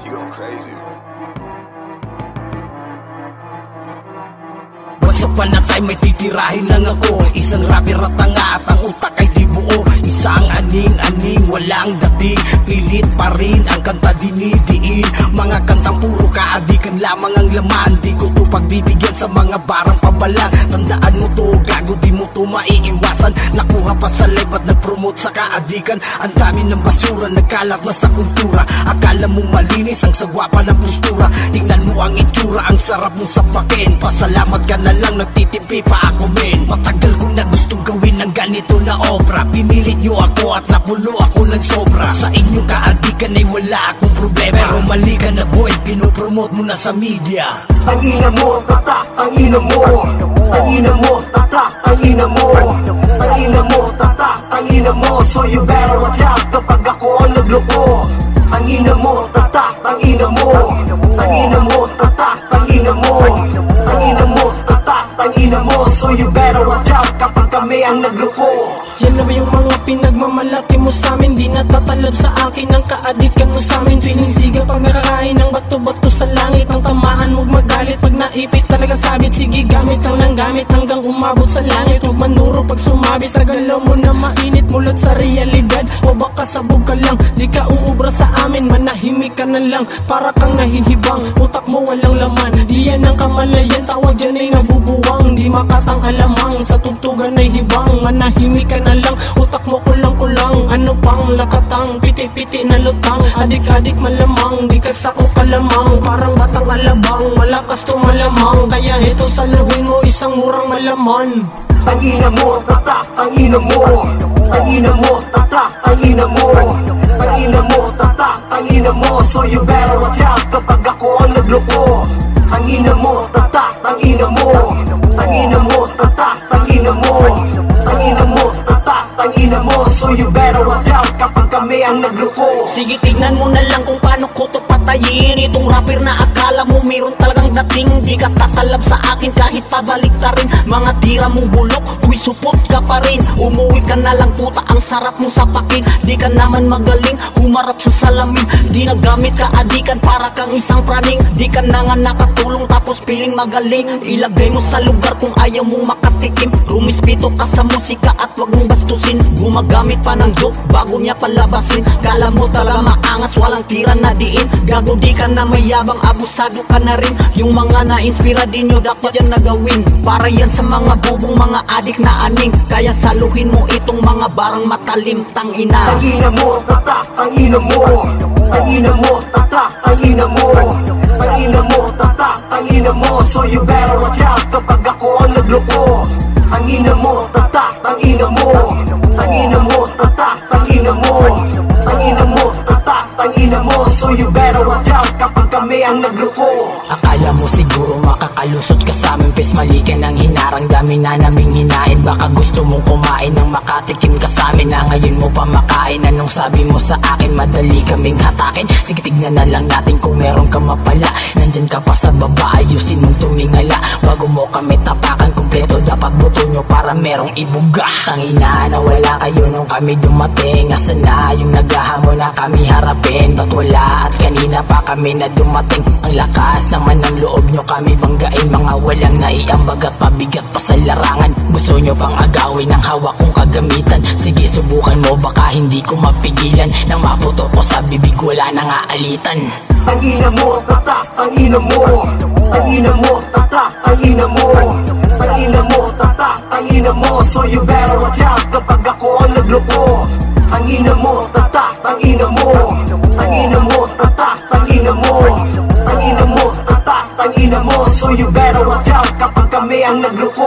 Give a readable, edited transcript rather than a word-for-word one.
She going crazy. Once upon a time may titirahin lang ako. Isang rapper at tanga at ang utak ay di buo. Isang aning-aning walang dating. Pilit pa rin ang kanta dinidiin. Mga kantang puro kaadikan lamang ang laman. Di ko to pagbibigyan sa mga barang pabalang. Tandaan mo to gago, di mo to maiiwasan. Nakuha pa sa live at nag-promote sa kaadikan. Ang dami ng basura nagkalat na sa kultura. Akala mo malinis ang sagwa pa ng postura. Tingnan mo ang itsura, ang sarap mong sapakin. Pasalamat ka na lang, nagtitimpi pa ako men. Matagal ko na gustong gawin ng ganito na obra. Pinilit nyo ako at napulo ako ng sobra. Sa inyong kaadikan ay wala akong problema. Pero mali ka na boy, pinopromote mo na sa media. Ang ina mo, tatak, ang ina mo. Ang ina mo, tatak, ang ina mo. Ang ina mo, tatak, ang ina mo. So you better watch out kapag ako ang nagloko. Ang ina mo, tatak, ang ina mo. Ang ina mo, tatak, ang ina mo. Ang ina mo, tatak, ang ina mo. So you better watch out kapag kami ang nagloko. Yan na ba yung mga pinagmamalaki mo sa'min? Di natatalab sa akin ang kaadikan mo sa'min. Feeling siga pag nakakain ng bato-bato sa langit. Ang tamaan mo'g magalit pag naipit talagang sabit. Sige gamit lang ng gamit hanggang umabot sa langit. Huwag manuro pag sumabit. Sa galaw mo na mainit mulot sa realidad. O baka sabog ka lang, di ka uubra sa amin. Manahimik ka na lang, para kang nahihibang. Utak mo walang laman, diyan ang kamalayan. Tawag dyan ay nabubuwang, di makatang alamang. Sa tugtugan ay hibang, manahimik ka na lang. Utak mo kulang-kulang, ano pang lakatang. Piti-piti na lutang, adik-adik malamang. Di ka sako ka lamang, parang batang alabang. Malakas to malamang, kaya ito saluhin mo isang murang malaman. Ang ina mo, tatak, ang ina mo. Ang ina mo, tatak, ang ina mo. Ang ina mo, tatak, ang ina mo. So you better watch out kapag ako ang nagloko. Ang ina mo, tatak, ang ina mo. Ang ina mo, tatak, ang ina mo. Ang ina mo, tatak, ang ina mo. So you better watch out kapag kami ang nagloko. Sige tignan mo na lang kung paano ko to patayin. Itong rapper na akala mo meron talagang dating. Di ka tatalab sa akin kahit pabalik ta rin. Mga tira mong bulok, huy support ka pa rin. Umuwi ka na lang puta, ang sarap mong sapakin. Di ka naman magaling, humarap sa salamin. Di nagamit ka adikan para kang isang praning. Di ka na nga nakatulong tapos piling magaling. Ilagay mo sa lugar kung ayaw mong makatikim. Rumispito ka sa musika at wag mong bastusin. Gumagamit pa ng joke bago niya palabasin. Kala mo talaga maangas, walang tira na diin. Gago di ka na mayabang, abusado ka na rin. Yung mga na-inspira din nyo dapat yan nagawin. Para yan sa mga bubong, mga adik na aning. Kaya saluhin mo itong mga barang matalim, tangina. Ang ina mo, tatak, ang ina mo. Ang ina mo, tatak, ang ina mo. Ang ina mo, tatak, ang ina mo. So you better watch out kapag ako ang nagloko. Ang ina mo, tatak, ang ina mo. Ang ina mo, tatak, ang ina mo. Ang ina mo, tatak, ang ina mo. So you better watch out kapag kami ang nagloko. Akala mo siguro makakalusot ka sa amin, pes mali ka ng hinarang, dami na naming hinain. Baka gusto mong kumain ng makatikim ka sa amin, na ngayon mo pa makain. Anong sabi mo sa akin, madali kaming hatakin? Sige tignan na lang natin kung meron ka mapala. Nandyan ka pa sa baba, ayusin mong tumingala. Bago mo kami tapakan kompleto, dapat buto nyo para merong ibuga. Tangina na wala kayo nung kami dumating. Asan na yung naghahamon na kami harapin? Ba't wala at kanina pa kami na dumating? Ang lakas naman ng loob nyo kami banggain. Mga walang naiambag at pabigat pa sa larangan. Gusto nyo pang agawin ang hawak kong kagamitan. Sige subukan mo, baka hindi ko mapigilan. Nang maputo ko sa bibig wala nang aalitan. Ang ina mo, tatak, ang ina mo. Ang ina mo, tatak, ang ina mo. Ang ina mo, tatak, ang ina mo. So you better watch out kapag ako ang nagloko. Ang ina mo, tatak, ang ina mo. Ang ina mo, tatak, ang ina mo. Ang ina mo, tatak, ang ina mo. So you better watch out kapag kami ang nagloko.